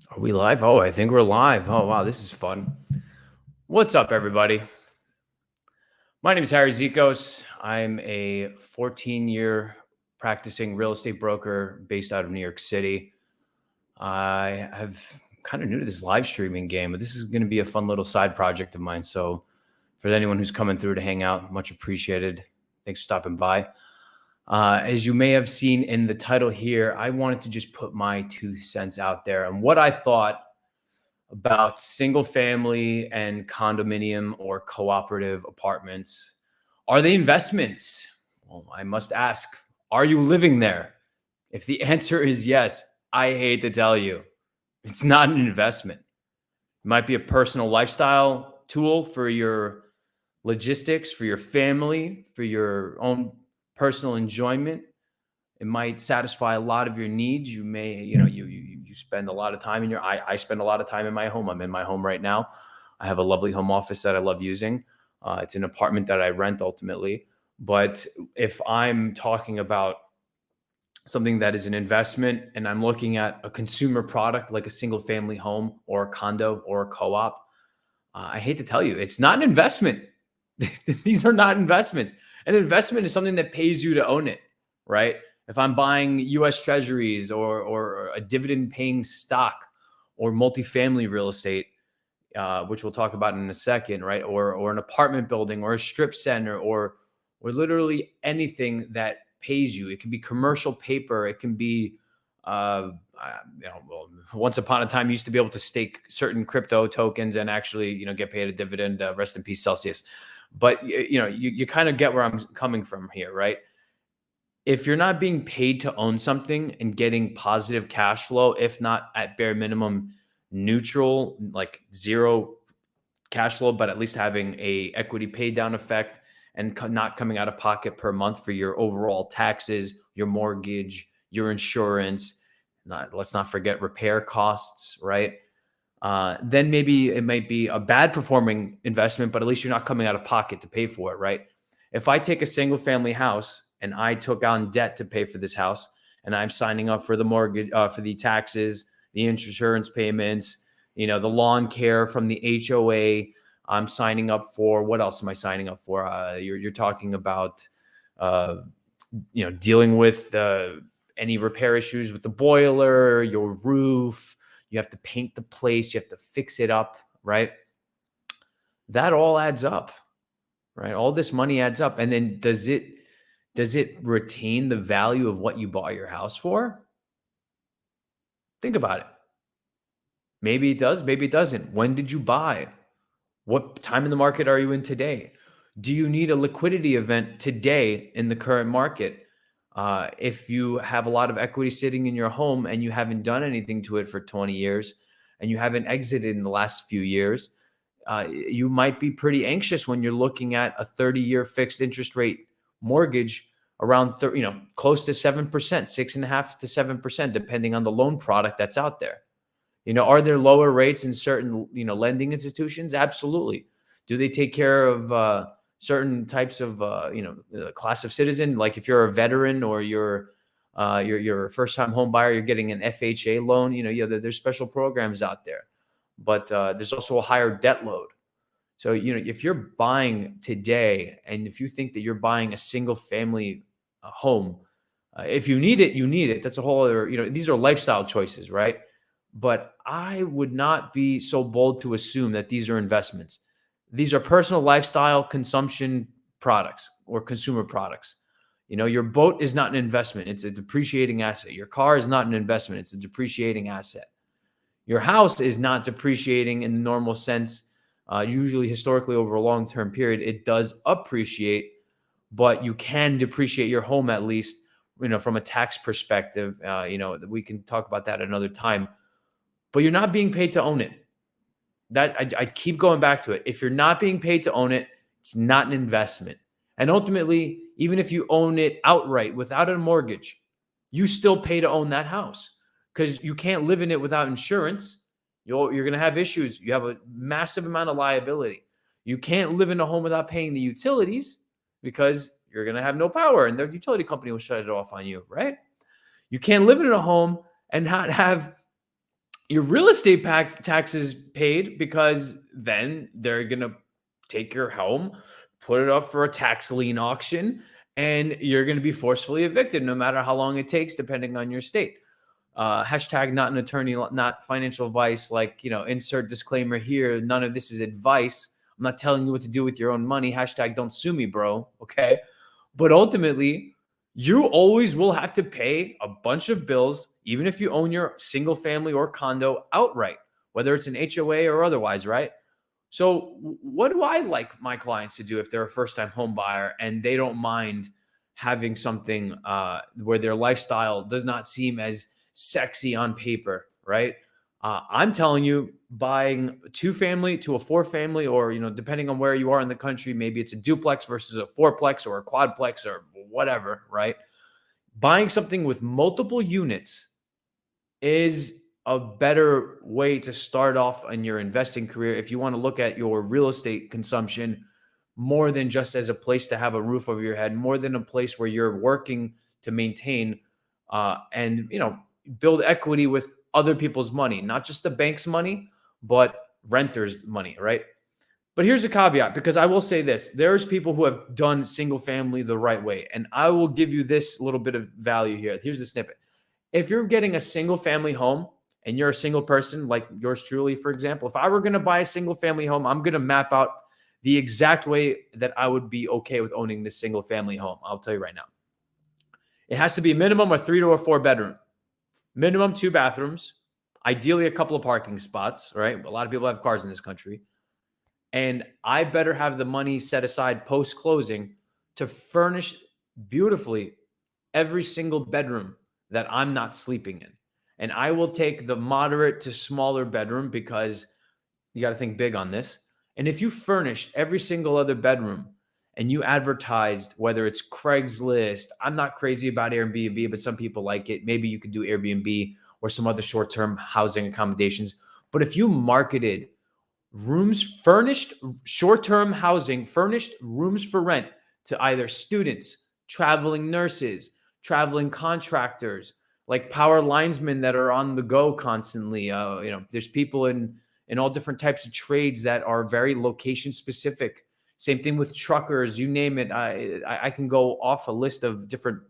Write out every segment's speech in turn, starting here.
Are we live? Oh, I think we're live. Oh, wow, this is fun. What's up, everybody? My name is Harry Zikos. I'm a 14-year practicing real estate broker based out of New York City. I have kind of new to this live streaming game, but this is going to be a fun little side project of mine. So, for anyone who's coming through to hang out, much appreciated. Thanks for stopping by. As you may have seen in the title here, I wanted to just put my 2 cents out there on what I thought about single family and condominium or cooperative apartments. Are they investments? Well, I must ask, are you living there? If the answer is yes, I hate to tell you, it's not an investment. It might be a personal lifestyle tool for your logistics, for your family, for your own personal enjoyment. It might satisfy a lot of your needs. You may, you spend a lot of time in your. I spend a lot of time in my home. I'm in my home right now. I have a lovely home office that I love using. It's an apartment that I rent ultimately. But if I'm talking about something that is an investment and I'm looking at a consumer product like a single family home or a condo or a co-op, I hate to tell you, it's not an investment. These are not investments. An investment is something that pays you to own it, right? If I'm buying US treasuries or a dividend paying stock or multifamily real estate, which we'll talk about in a second, right? Or an apartment building or a strip center or literally anything that pays you. It can be commercial paper. It can be, once upon a time, you used to be able to stake certain crypto tokens and actually, get paid a dividend. Rest in peace, Celsius. But you kind of get where I'm coming from here, right? If you're not being paid to own something and getting positive cash flow, if not at bare minimum neutral, like zero cash flow, but at least having a equity pay down effect and not coming out of pocket per month for your overall taxes, your mortgage, your insurance, let's not forget repair costs, right? Then maybe it might be a bad performing investment, but at least you're not coming out of pocket to pay for it, right? If I take a single family house and I took on debt to pay for this house and I'm signing up for the mortgage, for the taxes, the insurance payments, the lawn care from the HOA, I'm signing up for, what else am I signing up for? You're talking about, dealing with any repair issues with the boiler, your roof. You have to paint the place. You have to fix it up, right? That all adds up, right? All this money adds up. And then does it retain the value of what you bought your house for? Think about it. Maybe it does, maybe it doesn't. When did you buy? What time in the market are you in today? Do you need a liquidity event today in the current market? If you have a lot of equity sitting in your home and you haven't done anything to it for 20 years and you haven't exited in the last few years, you might be pretty anxious when you're looking at a 30-year fixed interest rate mortgage around, close to 7%, 6.5% to 7%, depending on the loan product that's out there. Are there lower rates in certain, lending institutions? Absolutely. Do they take care of certain types of, class of citizen? Like if you're a veteran or you're a first-time home buyer, you're getting an FHA loan. There's special programs out there, but there's also a higher debt load. So, if you're buying today and if you think that you're buying a single-family home, if you need it, you need it. That's a whole other, these are lifestyle choices, right? But I would not be so bold to assume that these are investments. These are personal lifestyle consumption products or consumer products. Your boat is not an investment. It's a depreciating asset. Your car is not an investment. It's a depreciating asset. Your house is not depreciating in the normal sense. Usually, historically, over a long-term period, it does appreciate, but you can depreciate your home at least, from a tax perspective. We can talk about that another time. But you're not being paid to own it. That I keep going back to it. If you're not being paid to own it, it's not an investment. And ultimately, even if you own it outright without a mortgage, you still pay to own that house because you can't live in it without insurance. You're going to have issues. You have a massive amount of liability. You can't live in a home without paying the utilities because you're going to have no power and the utility company will shut it off on you, right? You can't live in a home and not have your real estate taxes paid, because then they're going to take your home, put it up for a tax lien auction, and you're going to be forcefully evicted no matter how long it takes, depending on your state. Hashtag not an attorney, not financial advice. Like, insert disclaimer here. None of this is advice. I'm not telling you what to do with your own money. Hashtag don't sue me, bro. Okay. But ultimately, you always will have to pay a bunch of bills, even if you own your single family or condo outright, whether it's an HOA or otherwise, right? So, what do I like my clients to do if they're a first time home buyer and they don't mind having something where their lifestyle does not seem as sexy on paper, right? I'm telling you, buying a 2-family to a 4-family, or depending on where you are in the country, maybe it's a duplex versus a fourplex or a quadplex or whatever, right? Buying something with multiple units is a better way to start off in your investing career if you want to look at your real estate consumption more than just as a place to have a roof over your head, more than a place where you're working to maintain and build equity with other people's money, not just the bank's money, but renters' money, right? But here's a caveat, because I will say this: there's people who have done single family the right way, and I will give you this little bit of value here. Here's the snippet. If you're getting a single family home and you're a single person like yours truly, for example, if I were going to buy a single family home, I'm going to map out the exact way that I would be okay with owning this single family home. I'll tell you right now. It has to be a minimum of 3 to a 4-bedroom, minimum 2 bathrooms, ideally a couple of parking spots, right? A lot of people have cars in this country. And I better have the money set aside post closing to furnish beautifully every single bedroom that I'm not sleeping in. And I will take the moderate to smaller bedroom, because you got to think big on this. And if you furnished every single other bedroom and you advertised, whether it's Craigslist, I'm not crazy about Airbnb, but some people like it. Maybe you could do Airbnb or some other short-term housing accommodations. But if you marketed rooms, furnished short-term housing, furnished rooms for rent to either students, traveling nurses, traveling contractors, like power linesmen that are on the go constantly. There's people in all different types of trades that are very location specific. Same thing with truckers, you name it. I can go off a list of different,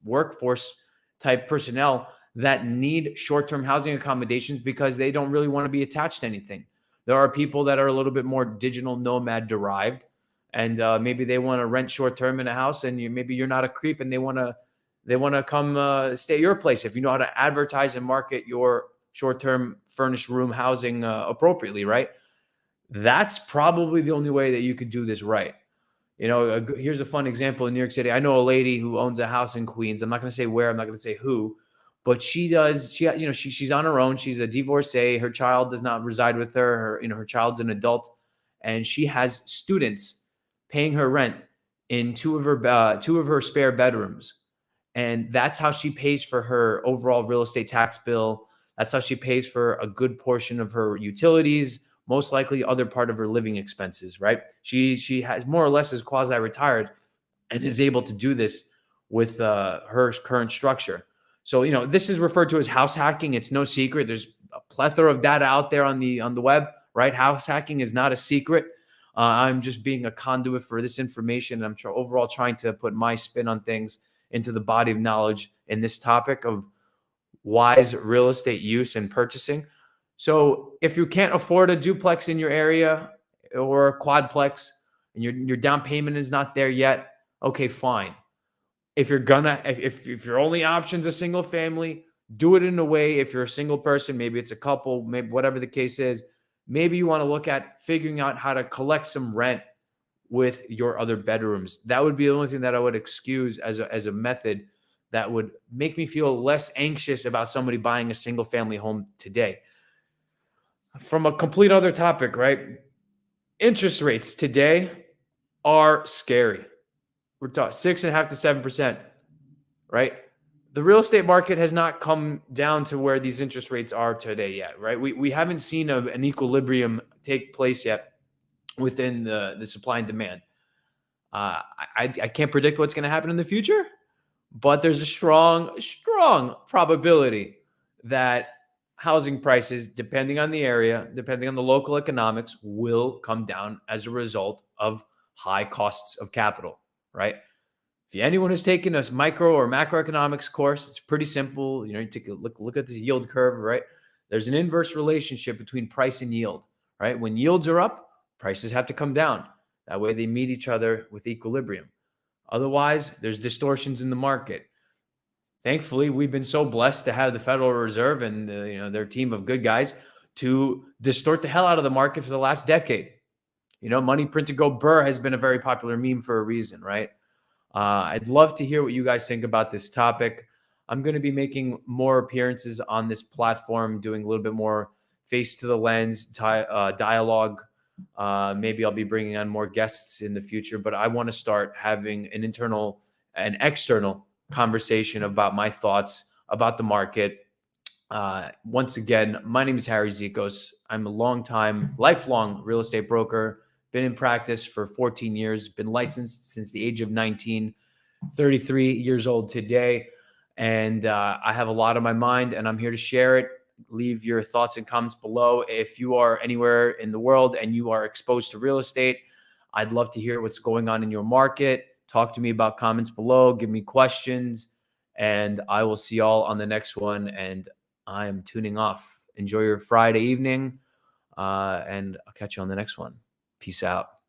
workforce type personnel that need short-term housing accommodations because they don't really want to be attached to anything. There are people that are a little bit more digital nomad derived, and maybe they want to rent short-term in a house, and maybe you're not a creep, and they want to come stay at your place. If you know how to advertise and market your short-term furnished room housing appropriately, right? That's probably the only way that you could do this right. Here's a fun example in New York City. I know a lady who owns a house in Queens. I'm not going to say where. I'm not going to say who, but she's on her own. She's a divorcee. Her child does not reside with her. Her child's an adult, and she has students paying her rent in two of her spare bedrooms, and that's how she pays for her overall real estate tax bill. That's how she pays for a good portion of her utilities, most likely other part of her living expenses, right? She has more or less is quasi-retired and is able to do this with her current structure. So, this is referred to as house hacking. It's no secret. There's a plethora of data out there on the web, right? House hacking is not a secret. I'm just being a conduit for this information. I'm overall trying to put my spin on things into the body of knowledge in this topic of wise real estate use and purchasing. So if you can't afford a duplex in your area or a quadplex and your down payment is not there yet, okay, fine. If your only option's a single family, do it in a way. If you're a single person, maybe it's a couple, maybe whatever the case is, maybe you want to look at figuring out how to collect some rent with your other bedrooms. That would be the only thing that I would excuse as a method that would make me feel less anxious about somebody buying a single family home today. From a complete other topic, right? Interest rates today are scary. We're talking 6.5% to 7%, right? The real estate market has not come down to where these interest rates are today yet, right? We haven't seen an equilibrium take place yet within the supply and demand. I can't predict what's going to happen in the future, but there's a strong probability that housing prices, depending on the area, depending on the local economics, will come down as a result of high costs of capital, right? If anyone has taken a micro or macroeconomics course, it's pretty simple. You take a look at the yield curve, right? There's an inverse relationship between price and yield, right? When yields are up, prices have to come down. That way they meet each other with equilibrium. Otherwise, there's distortions in the market. Thankfully, we've been so blessed to have the Federal Reserve and their team of good guys to distort the hell out of the market for the last decade. Money print to go burr has been a very popular meme for a reason, right? I'd love to hear what you guys think about this topic. I'm going to be making more appearances on this platform, doing a little bit more face to the lens dialogue. Maybe I'll be bringing on more guests in the future, but I want to start having an internal and external conversation about my thoughts about the market. Once again, my name is Harry Zikos. I'm a lifelong real estate broker. Been in practice for 14 years, been licensed since the age of 19, 33 years old today. And I have a lot on my mind and I'm here to share it. Leave your thoughts and comments below. If you are anywhere in the world and you are exposed to real estate, I'd love to hear what's going on in your market. Talk to me about comments below. Give me questions. And I will see y'all on the next one. And I am tuning off. Enjoy your Friday evening. And I'll catch you on the next one. Peace out.